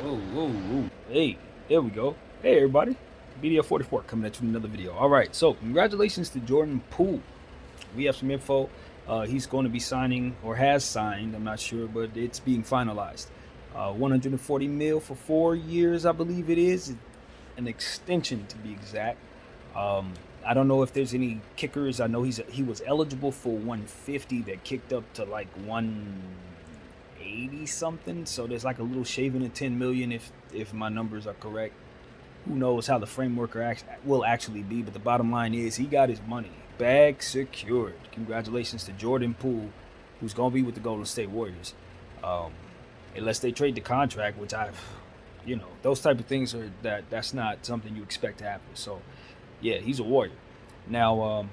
Whoa, whoa, whoa. Hey, there we go. Hey, everybody. BDF44 coming at you with another video. All right, so congratulations to Jordan Poole. We have some info. He's going to be signing, or has signed, I'm not sure, but it's being finalized. 140 mil for 4 years, I believe it is. An extension, to be exact. I don't know if there's any kickers. I know he was eligible for 150 that kicked up to like 180 something. So there's like a little shaving of 10 million if my numbers are correct. Who knows how the framework will actually be? But the bottom line is he got his money bag secured. Congratulations to Jordan Poole, who's gonna be with the Golden State Warriors, um, unless they trade the contract, which those type of things that's not something you expect to happen. So yeah, he's a Warrior. Now,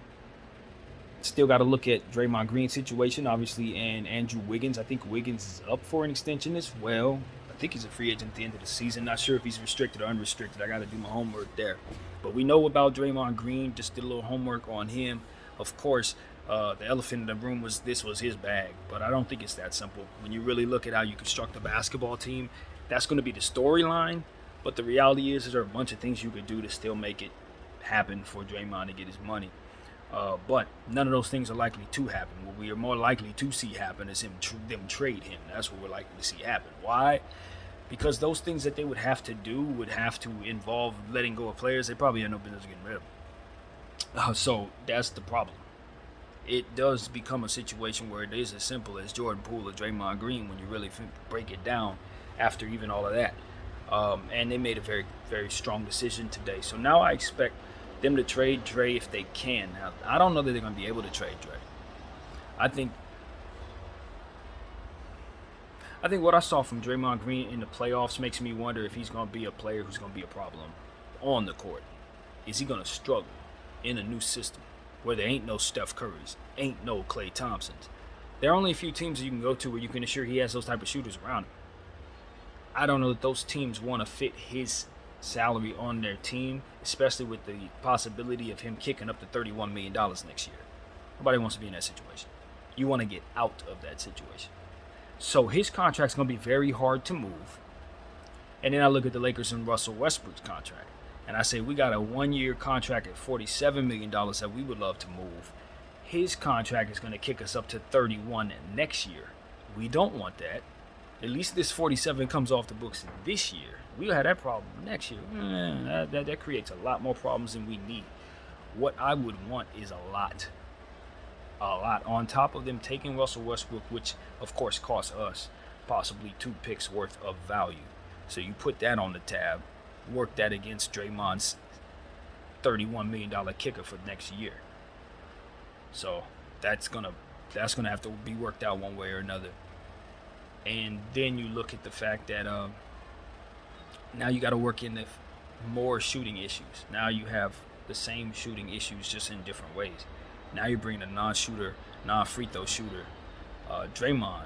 still got to look at Draymond Green's situation, obviously, and Andrew Wiggins. I think Wiggins is up for an extension as well. I think he's a free agent at the end of the season. Not sure if he's restricted or unrestricted. I got to do my homework there. But we know about Draymond Green. Just did a little homework on him. Of course, the elephant in the room was this was his bag. But I don't think it's that simple. When you really look at how you construct a basketball team, that's going to be the storyline. But the reality is there are a bunch of things you could do to still make it happen for Draymond to get his money. But none of those things are likely to happen. What we are more likely to see happen is them trade him. That's what we're likely to see happen. Why? Because those things that they would have to do would have to involve letting go of players they probably have no business getting rid of. So that's the problem. It does become a situation where it is as simple as Jordan Poole or Draymond Green when you really break it down after even all of that. And they made a very, very strong decision today. So now I expect them to trade Dre if they can. Now, I don't know that they're going to be able to trade Dre. I think what I saw from Draymond Green in the playoffs makes me wonder if he's going to be a player who's going to be a problem on the court. Is he going to struggle in a new system where there ain't no Steph Currys, ain't no Klay Thompsons? There are only a few teams that you can go to where you can assure he has those type of shooters around him. I don't know that those teams want to fit his salary on their team, especially with the possibility of him kicking up to $31 million next year. Nobody wants to be in that situation. You want to get out of that situation. So his contract's going to be very hard to move. And then I look at the Lakers and Russell Westbrook's contract. And I say, we got a 1-year contract at $47 million that we would love to move. His contract is going to kick us up to 31 next year. We don't want that. At least this 47 comes off the books this year. We'll have that problem next year. That creates a lot more problems than we need. What I would want is a lot. On top of them taking Russell Westbrook, which of course costs us possibly 2 picks worth of value. So you put that on the tab, work that against Draymond's $31 million kicker for next year. So that's gonna have to be worked out one way or another. And then you look at the fact that now you got to work in the more shooting issues. Now you have the same shooting issues just in different ways. Now you're bringing a non-shooter, non-free throw shooter, Draymond,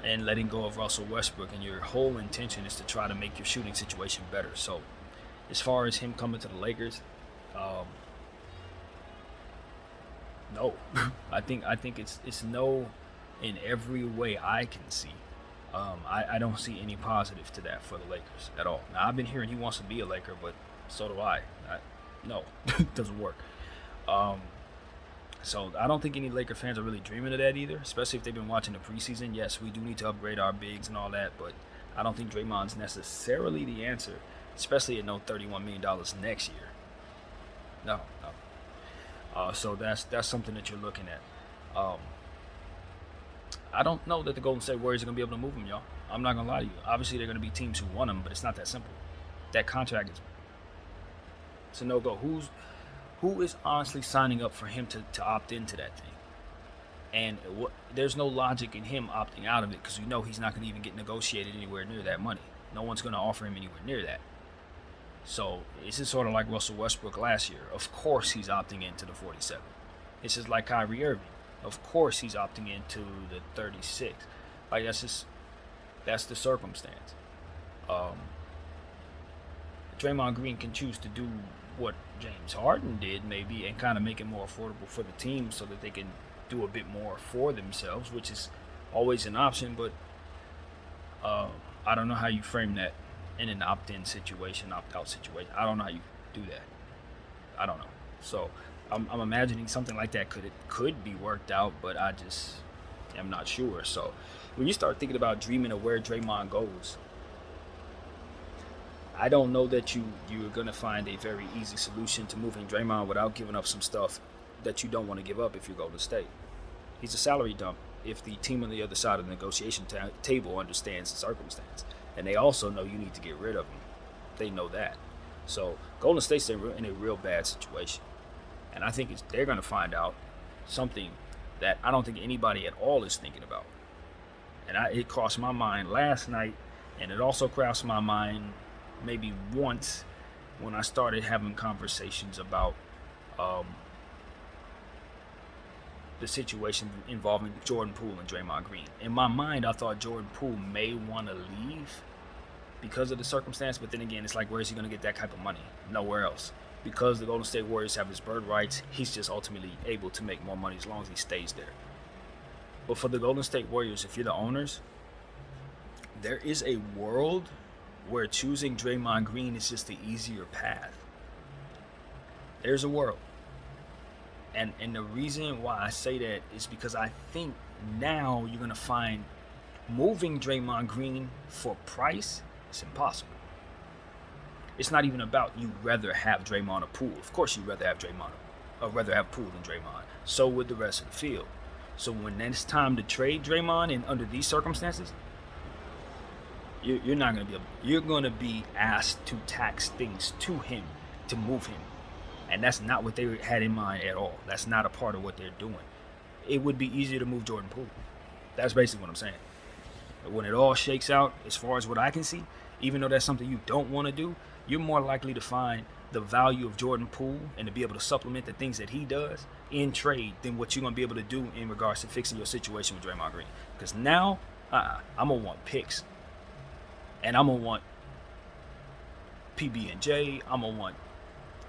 and letting go of Russell Westbrook. And your whole intention is to try to make your shooting situation better. So as far as him coming to the Lakers, no. I think it's no in every way I can see. I don't see any positive to that for the Lakers at all. Now, I've been hearing he wants to be a Laker, but so do I. No, it doesn't work. So I don't think any Laker fans are really dreaming of that either, especially if they've been watching the preseason. Yes, we do need to upgrade our bigs and all that, but I don't think Draymond's necessarily the answer, especially at no $31 million next year. No. So that's something that you're looking at. I don't know that the Golden State Warriors are going to be able to move him, y'all. I'm not going to lie to you. Obviously, they're going to be teams who want him, but it's not that simple. That contract it's a no-go. Who is honestly signing up for him to opt into that thing? And there's no logic in him opting out of it because we know he's not going to even get negotiated anywhere near that money. No one's going to offer him anywhere near that. So this is sort of like Russell Westbrook last year. Of course he's opting into the 47. It's just like Kyrie Irving. Of course he's opting into the 36. Like that's the circumstance. Draymond Green can choose to do what James Harden did maybe and kind of make it more affordable for the team so that they can do a bit more for themselves, which is always an option. But I don't know how you frame that in an opt-in situation, opt-out situation. I don't know how you do that. I don't know. So I'm imagining something like that could be worked out, but I just am not sure. So when you start thinking about dreaming of where Draymond goes, I don't know that you're gonna find a very easy solution to moving Draymond without giving up some stuff that you don't want to give up if you go to state. He's a salary dump if the team on the other side of the negotiation table understands the circumstance, and they also know you need to get rid of him. They know that. So Golden State's in a real bad situation, and I think they're gonna find out something that I don't think anybody at all is thinking about. And it crossed my mind last night, and it also crossed my mind maybe once when I started having conversations about um, the situation involving Jordan Poole and Draymond Green. In my mind, I thought Jordan Poole may want to leave because of the circumstance, but then again, it's like, where is he going to get that type of money? Nowhere else. Because the Golden State Warriors have his bird rights, he's just ultimately able to make more money as long as he stays there. But for the Golden State Warriors, if you're the owners, there is a world where choosing Draymond Green is just the easier path. There's a world. And the reason why I say that is because I think now you're going to find moving Draymond Green for price is impossible. It's not even about you rather have Draymond or Poole. Of course you'd rather have Draymond or rather have Poole than Draymond. So would the rest of the field. So when it's time to trade Draymond and under these circumstances, you're not going to be able, you're going to be asked to tax things to him to move him. And that's not what they had in mind at all. That's not a part of what they're doing. It would be easier to move Jordan Poole. That's basically what I'm saying. But when it all shakes out, as far as what I can see, even though that's something you don't want to do, you're more likely to find the value of Jordan Poole and to be able to supplement the things that he does in trade than what you're going to be able to do in regards to fixing your situation with Draymond Green. Because now, I'm going to want picks. And I'm going to want PB&J. I'm going to want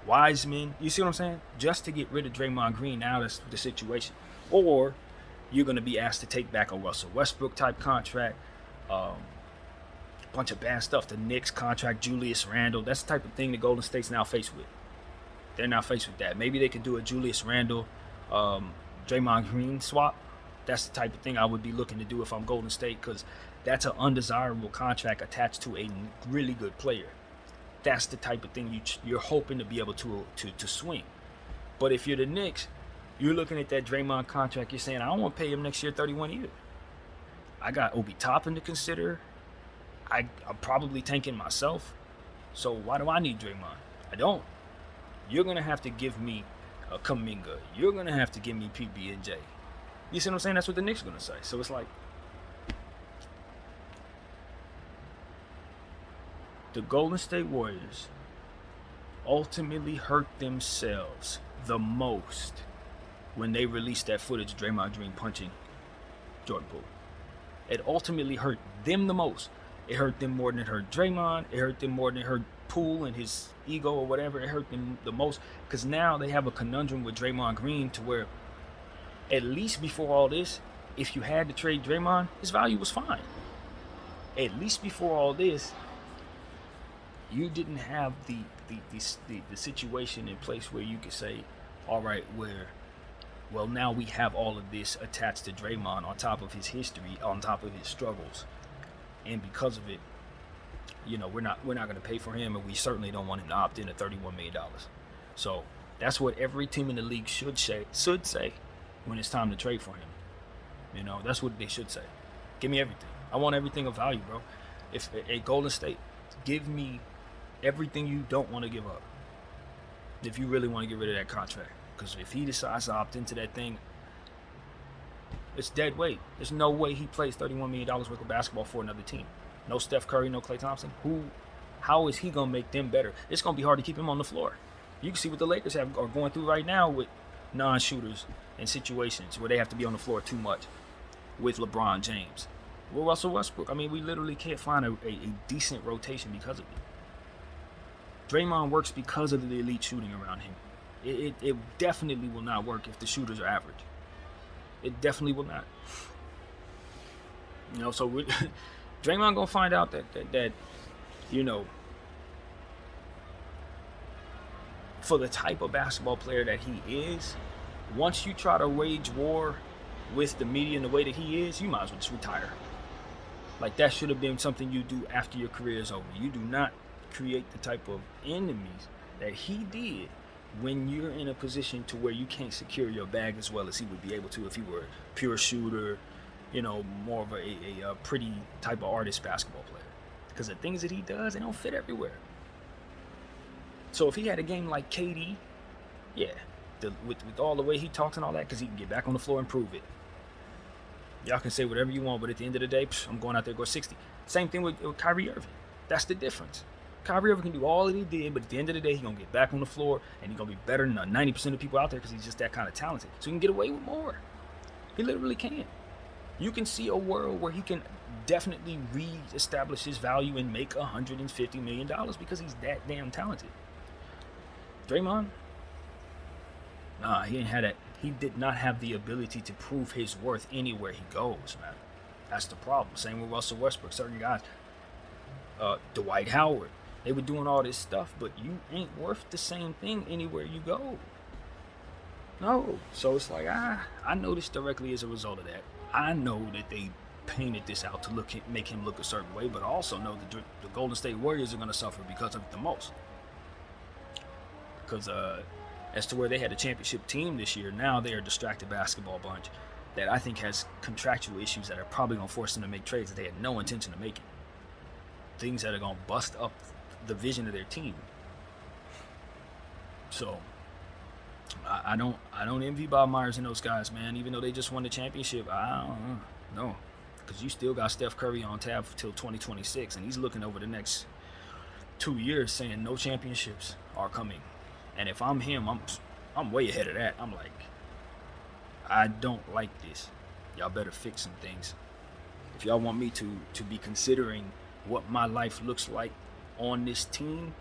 Wiseman. You see what I'm saying? Just to get rid of Draymond Green, now that's the situation. Or you're going to be asked to take back a Russell Westbrook type contract. Bunch of bad stuff. The Knicks contract, Julius Randle. That's the type of thing the Golden State's now faced with. They're now faced with that. Maybe they could do a Julius Randle, Draymond Green swap. That's the type of thing I would be looking to do if I'm Golden State, because that's an undesirable contract attached to a really good player. That's the type of thing you're hoping to be able to swing. But if you're the Knicks, you're looking at that Draymond contract. You're saying, I don't want to pay him next year $31 either. I got Obi Toppin to consider. I'm probably tanking myself. So why do I need Draymond? I don't. You're going to have to give me a Kuminga. You're going to have to give me PB&J. You see what I'm saying? That's what the Knicks are going to say. So it's like, the Golden State Warriors ultimately hurt themselves the most when they released that footage of Draymond Green punching Jordan Poole. It ultimately hurt them the most. It hurt them more than it hurt Draymond. It hurt them more than it hurt Poole and his ego or whatever. It hurt them the most because now they have a conundrum with Draymond Green to where, at least before all this, if you had to trade Draymond, his value was fine. At least before all this, you didn't have the situation in place where you could say, all right, well, now we have all of this attached to Draymond on top of his history, on top of his struggles. And because of it, we're not going to pay for him, and we certainly don't want him to opt in at $31 million. So that's what every team in the league should say when it's time to trade for him. That's what they should say. Give me everything. I want everything of value, bro. If a Golden State, give me everything you don't want to give up. If you really want to get rid of that contract. Because if he decides to opt into that thing, it's dead weight. There's no way he plays $31 million worth of basketball for another team. No Steph Curry, no Klay Thompson. How is he going to make them better? It's going to be hard to keep him on the floor. You can see what the Lakers are going through right now with non-shooters and situations where they have to be on the floor too much with LeBron James. Well, Russell Westbrook, we literally can't find a decent rotation because of it. Draymond works because of the elite shooting around him. It definitely will not work if the shooters are average. It definitely will not. So Draymond gonna find out that you know, for the type of basketball player that he is, once you try to wage war with the media in the way that he is, you might as well just retire. Like, that should have been something you do after your career is over. You do not create the type of enemies that he did when you're in a position to where you can't secure your bag as well as he would be able to if he were a pure shooter, more of a pretty type of artist basketball player. Because the things that he does, they don't fit everywhere. So if he had a game like KD, yeah, with all the way he talks and all that, because he can get back on the floor and prove it. Y'all can say whatever you want, but at the end of the day, I'm going out there to go 60. Same thing with Kyrie Irving. That's the difference. Kyrie Irving can do all that he did, but at the end of the day, he's going to get back on the floor, and he's going to be better than 90% of people out there because he's just that kind of talented. So he can get away with more. He literally can. You can see a world where he can definitely re-establish his value and make $150 million because he's that damn talented. Draymond? Nah, he didn't have that. He did not have the ability to prove his worth anywhere he goes, man. That's the problem. Same with Russell Westbrook. Certain guys, Dwight Howard, they were doing all this stuff, but you ain't worth the same thing anywhere you go. No. So it's like, I know this directly as a result of that. I know that they painted this out to make him look a certain way, but I also know that the Golden State Warriors are going to suffer because of it the most. Because as to where they had a championship team this year, now they're a distracted basketball bunch that I think has contractual issues that are probably going to force them to make trades that they had no intention of making. Things that are going to bust up the vision of their team. So I don't envy Bob Myers and those guys, man. Even though they just won the championship, I don't know. Because you still got Steph Curry on tap till 2026, and he's looking over the next 2 years saying no championships are coming. And if I'm him, I'm way ahead of that. I'm like, I don't like this. Y'all better fix some things. If y'all want me to be considering what my life looks like on this team,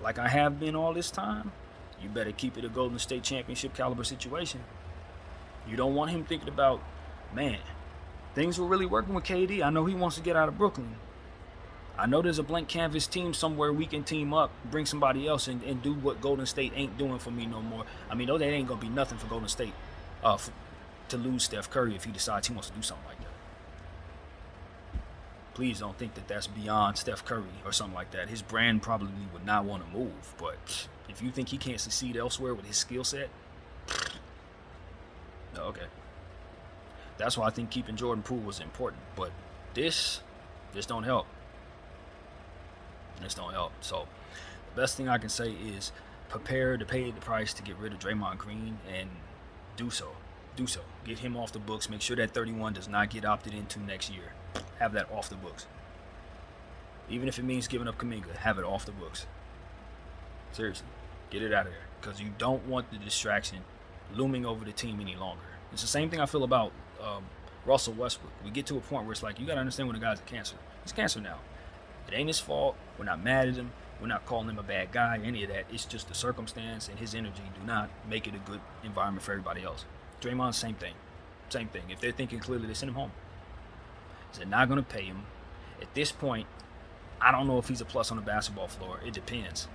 like I have been all this time, you better keep it a Golden State championship caliber situation. You don't want him thinking about, man, things were really working with KD. I know he wants to get out of Brooklyn. I know there's a blank canvas team somewhere we can team up, bring somebody else, and do what Golden State ain't doing for me no more. I mean, no, that ain't going to be nothing for Golden State to lose Steph Curry if he decides he wants to do something like that. Please don't think that that's beyond Steph Curry or something like that. His brand probably would not want to move, but if you think he can't succeed elsewhere with his skill set, okay. That's why I think keeping Jordan Poole was important, but this don't help. This don't help. So the best thing I can say is prepare to pay the price to get rid of Draymond Green, and do so. Get him off the books. Make sure that 31 does not get opted into next year. Have that off the books. Even if it means giving up Kuminga, have it off the books. Seriously, get it out of there, because you don't want the distraction looming over the team any longer. It's the same thing I feel about Russell Westbrook. We get to a point where it's like, you got to understand when the guy's a cancer. He's cancer now. It ain't his fault. We're not mad at him. We're not calling him a bad guy, any of that. It's just the circumstance and his energy do not make it a good environment for everybody else. Draymond, same thing. If they're thinking clearly, they send him home. They're not going to pay him. At this point, I don't know if he's a plus on the basketball floor. It depends.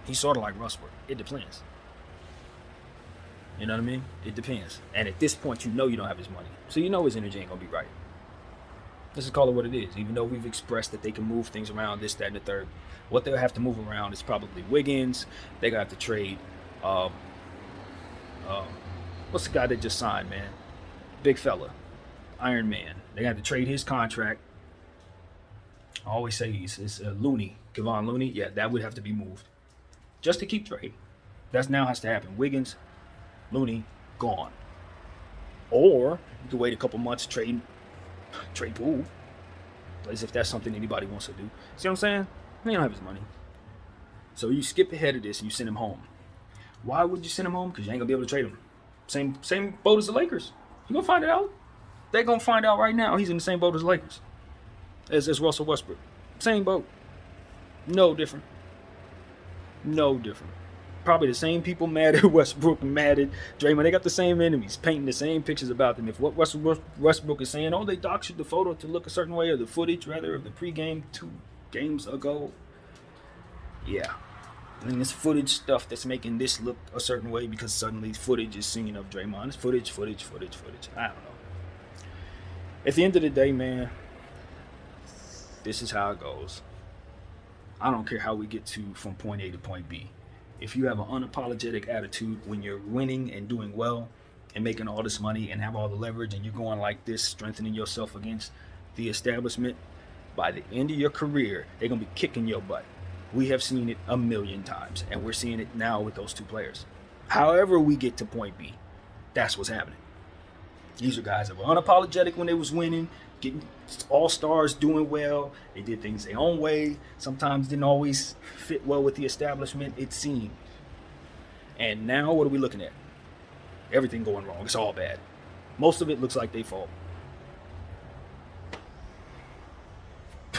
He's sort of like Westbrook. It depends. You know what I mean? It depends. And at this point, you know you don't have his money. So you know his energy ain't going to be right. Let's just call it what it is. Even though we've expressed that they can move things around, this, that, and the third. What they'll have to move around is probably Wiggins. They got to trade. What's the guy that just signed, man? Big fella. Iron Man. They got to trade his contract. I always say it's Looney. Kevon Looney. Yeah, that would have to be moved. Just to keep trade. That now has to happen. Wiggins, Looney, gone. Or you can wait a couple months, trade Poole. As if that's something anybody wants to do. See what I'm saying? He don't have his money. So you skip ahead of this and you send him home. Why would you send him home? Because you ain't gonna be able to trade him. Same boat as the Lakers. You gonna find it out. They're gonna find out right now. He's in the same boat as the Lakers. As Russell Westbrook. Same boat. No different. probably the same people mad at Westbrook and mad at Draymond. They got the same enemies, painting the same pictures about them. If what Westbrook is saying, oh, they doctored the photo to look a certain way, or the footage rather of the pregame 2 games ago. Yeah, I mean, it's footage stuff that's making this look a certain way because suddenly footage is seen of Draymond. It's footage. I don't know. At the end of the day, man, this is how it goes. I don't care how we get from point A to point B. If you have an unapologetic attitude when you're winning and doing well and making all this money and have all the leverage and you're going like this, strengthening yourself against the establishment, by the end of your career, they're going to be kicking your butt. We have seen it a million times, and we're seeing it now with those 2 players. However we get to point B, that's what's happening. These are guys that were unapologetic when they was winning, getting all-stars, doing well. They did things their own way. Sometimes didn't always fit well with the establishment, it seemed. And now what are we looking at? Everything going wrong. It's all bad. Most of it looks like they fault.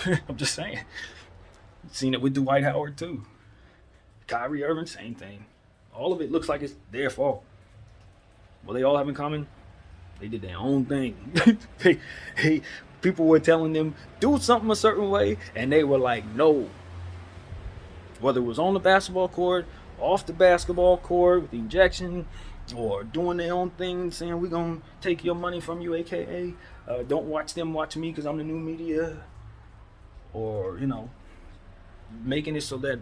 I'm just saying. Seen it with Dwight Howard too. Kyrie Irving, same thing. All of it looks like it's their fault. What they all have in common? They did their own thing. People were telling them, do something a certain way, and they were like, no. Whether it was on the basketball court, off the basketball court, with the injection, or doing their own thing, saying, we're going to take your money from you, a.k.a. Don't watch them, watch me, because I'm the new media. Or, making it so that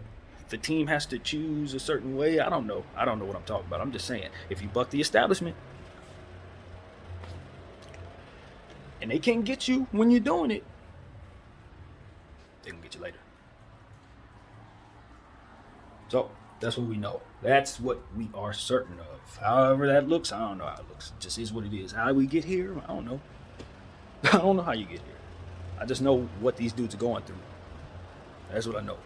the team has to choose a certain way. I don't know what I'm talking about. I'm just saying, if you buck the establishment, and they can't get you when you're doing it, they can get you later. So that's what we know. That's what we are certain of. However that looks, I don't know how it looks. It just is what it is. How we get here, I don't know. I don't know how you get here. I just know what these dudes are going through. That's what I know.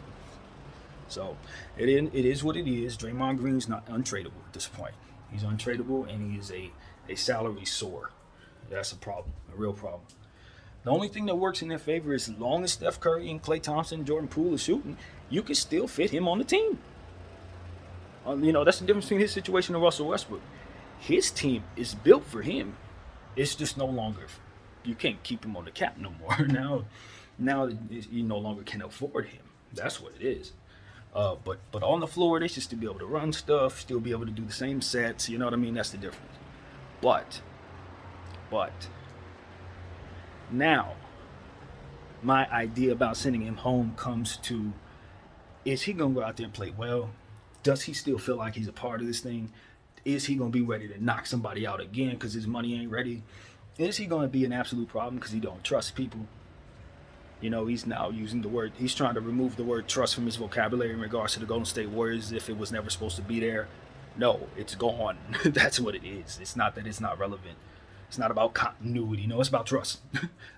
So it is what it is. Draymond Green's not untradeable at this point. He's untradeable, and he is a salary soar. That's a problem, a real problem. The only thing that works in their favor is as long as Steph Curry and Klay Thompson and Jordan Poole are shooting, you can still fit him on the team. That's the difference between his situation and Russell Westbrook. His team is built for him. It's just no longer, you can't keep him on the cap no more. Now you no longer can afford him. That's what it is. But on the floor, they should still be able to run stuff, still be able to do the same sets. You know what I mean? That's the difference. But now, my idea about sending him home comes to, is he going to go out there and play well? Does he still feel like he's a part of this thing? Is he going to be ready to knock somebody out again because his money ain't ready? Is he going to be an absolute problem because he don't trust people? He's now using he's trying to remove the word trust from his vocabulary in regards to the Golden State Warriors as if it was never supposed to be there. No, it's gone. That's what it is. It's not that it's not relevant. It's not about continuity. No, it's about trust.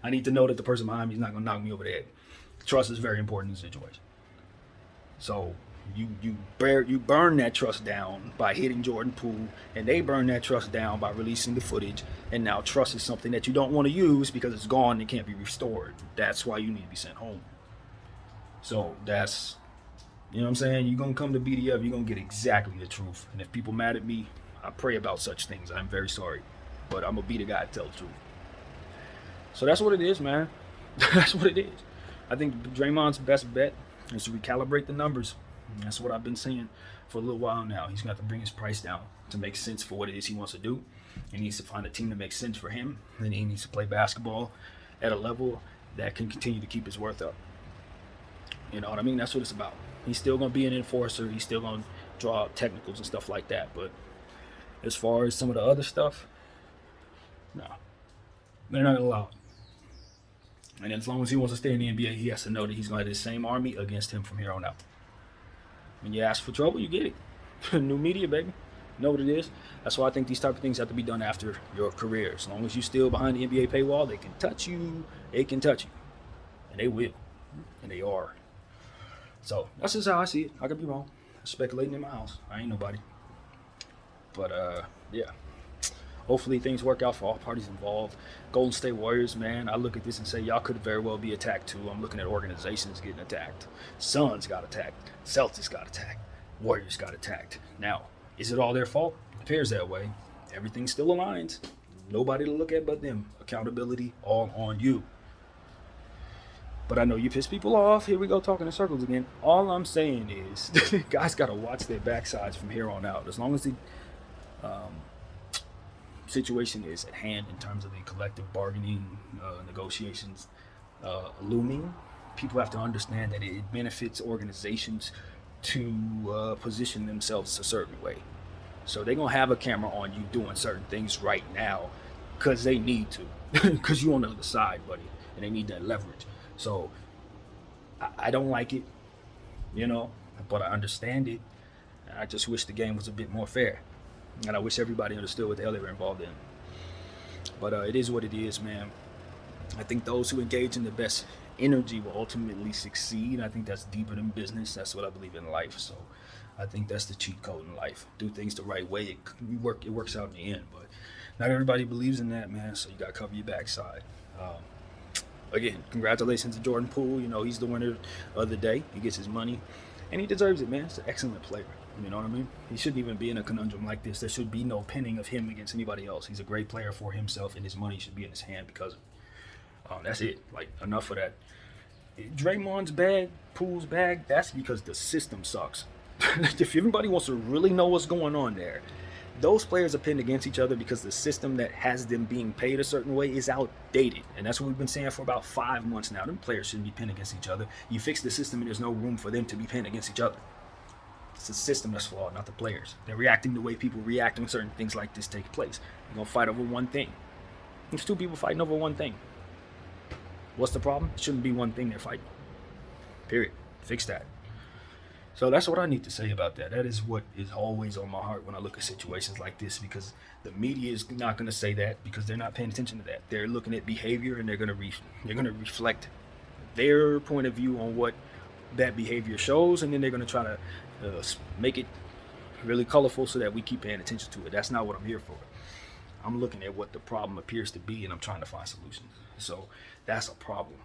I need to know that the person behind me is not going to knock me over the head. Trust is very important in this situation. So you burn that trust down by hitting Jordan Poole, and they burn that trust down by releasing the footage. And now trust is something that you don't want to use because it's gone and can't be restored. That's why you need to be sent home. So that's, you know what I'm saying? You're going to come to BDF, you're going to get exactly the truth. And if people mad at me, I pray about such things. I'm very sorry. But I'm going to be the guy to tell the truth. So that's what it is, man. That's what it is. I think Draymond's best bet is to recalibrate the numbers. And that's what I've been saying for a little while now. He's got to bring his price down to make sense for what it is he wants to do. He needs to find a team that makes sense for him. And he needs to play basketball at a level that can continue to keep his worth up. You know what I mean? That's what it's about. He's still going to be an enforcer. He's still going to draw out technicals and stuff like that. But as far as some of the other stuff, no. They're not going to allow it. And as long as he wants to stay in the NBA, he has to know that he's going to have the same army against him from here on out. When you ask for trouble, you get it. New media, baby. You know what it is? That's why I think these type of things have to be done after your career. As long as you're still behind the NBA paywall, they can touch you. They can touch you. And they will. And they are. So that's just how I see it. I could be wrong. I'm speculating in my house. I ain't nobody. But, yeah. Hopefully things work out for all parties involved. Golden State Warriors, man, I look at this and say y'all could very well be attacked too. I'm looking at organizations getting attacked. Suns got attacked. Celtics got attacked. Warriors got attacked. Now, is it all their fault? It appears that way. Everything still aligns. Nobody to look at but them. Accountability all on you. But I know you piss people off. Here we go talking in circles again. All I'm saying is, guys got to watch their backsides from here on out. As long as the situation is at hand in terms of the collective bargaining negotiations looming, people have to understand that it benefits organizations to position themselves a certain way. So they're going to have a camera on you doing certain things right now because they need to. Because you're on the other side, buddy. And they need that leverage. So I don't like it, but I understand it. I just wish the game was a bit more fair. And I wish everybody understood what the hell they were involved in. But it is what it is, man. I think those who engage in the best energy will ultimately succeed. I think that's deeper than business. That's what I believe in life. So I think that's the cheat code in life. Do things the right way. It works out in the end. But not everybody believes in that, man. So you got to cover your backside. Again, congratulations to Jordan Poole. He's the winner of the day. He gets his money, and he deserves it, man. He's an excellent player. You know what I mean? He shouldn't even be in a conundrum like this. There should be no pinning of him against anybody else. He's a great player for himself, and his money should be in his hand because of it. That's it. Like, enough of that. Draymond's bag, Poole's bag, that's because the system sucks. If everybody wants to really know what's going on there, those players are pinned against each other because the system that has them being paid a certain way is outdated. And that's what we've been saying for about 5 months now. Them players shouldn't be pinned against each other. You fix the system and there's no room for them to be pinned against each other. It's the system that's flawed, not the players. They're reacting the way people react when certain things like this take place. They're going to fight over one thing. There's 2 people fighting over one thing. What's the problem? It shouldn't be one thing they're fighting. Period. Fix that. So that's what I need to say about that. That is what is always on my heart when I look at situations like this, because the media is not going to say that because they're not paying attention to that. They're looking at behavior and they're going to reflect their point of view on what that behavior shows, and then they're going to try to make it really colorful so that we keep paying attention to it. That's not what I'm here for. I'm looking at what the problem appears to be, and I'm trying to find solutions. So that's a problem.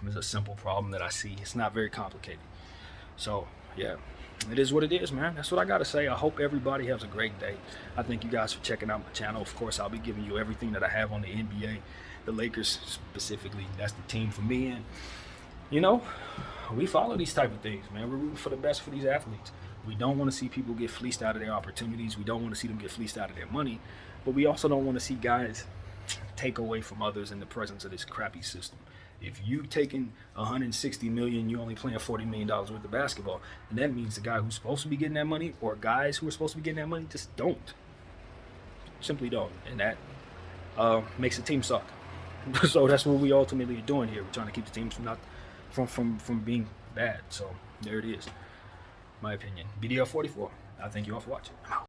It's a simple problem that I see. It's not very complicated. So yeah, it is what it is, man. That's what I got to say. I hope everybody has a great day. I thank you guys for checking out my channel. Of course, I'll be giving you everything that I have on the NBA, the Lakers specifically. That's the team for me. And, we follow these type of things, man. We're rooting for the best for these athletes. We don't want to see people get fleeced out of their opportunities. We don't want to see them get fleeced out of their money. But we also don't want to see guys take away from others in the presence of this crappy system. If you taking $160 million, you only playing $40 million worth of basketball, and that means the guy who's supposed to be getting that money, or guys who are supposed to be getting that money, just don't. Simply don't, and that makes the team suck. So that's what we ultimately are doing here. We're trying to keep the teams from being bad. So there it is. My opinion. BDL 44. I thank you all for watching. I'm out.